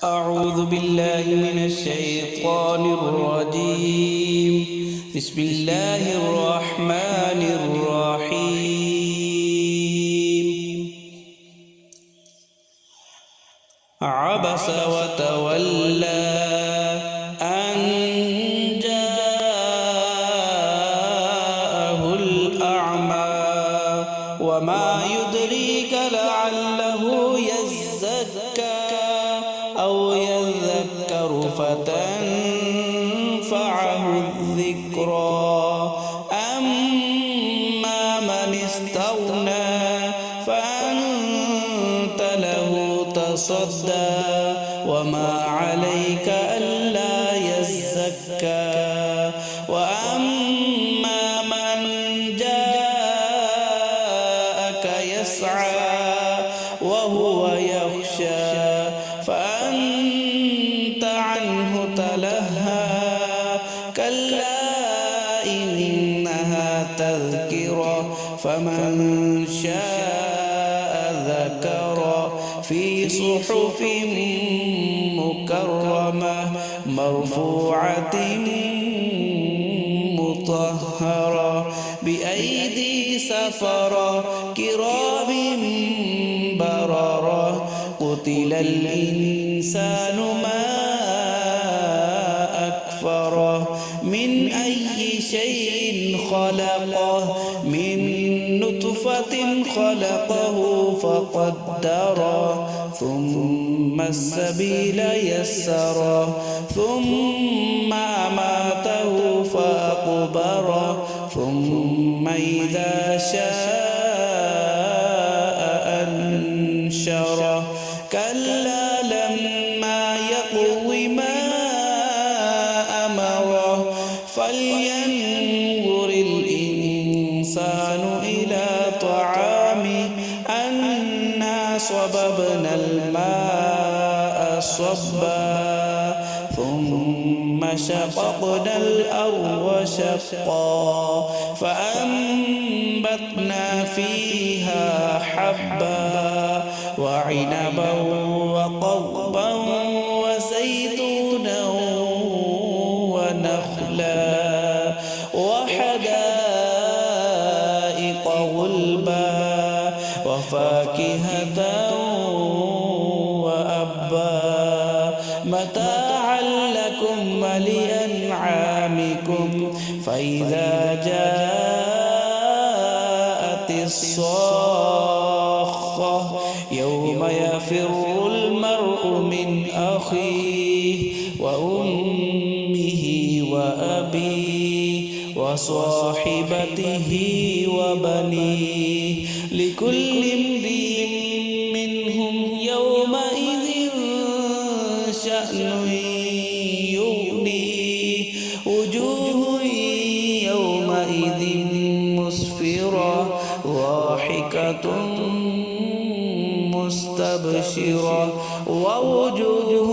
أعوذ بالله من الشيطان الرجيم. بسم الله الرحمن الرحيم. عبس وتولى أن جاءه الأعمى وما يدريك لعله يزكى أو يذكر فتنفعه الذكرى. أما من استغنى فأنت له تصدى وما عليك ألا يزكى. وأما من جاءك يسعى وهو يخشى فأنت عنه تلهى. كلا إنها تذكرة فمن شاء ذكره في صحف مكرمة مرفوعة مطهرة بأيدي سفرة كرام بررة. قتل الإنسان ما أكفره من أي شيء خلقه من نطفة خلقه فقدره ثم السبيل يسره ثم أماته فأقبره ثم إذا شاء أنشره. كلا لما يقض ما أمره فلينظر الإنسان إلى طعامه أنا صببنا الماء صبا ثم شققنا الأرض شقا فأنبتنا فيها حبا وعنبا وقضبا وزيتونا ونخلا وحدائق غلبا وفاكهة وأبا متاعا لكم ولأنعامكم. فإذا جاءت الصاخة يوم يفر المرء من أخيه وأمه وأبيه وصاحبته وبنيه لكل امرئ منهم يومئذ شأن يغنيه. وجوه يومئذ مسفرة ضاحكة مستبشرة ووجوه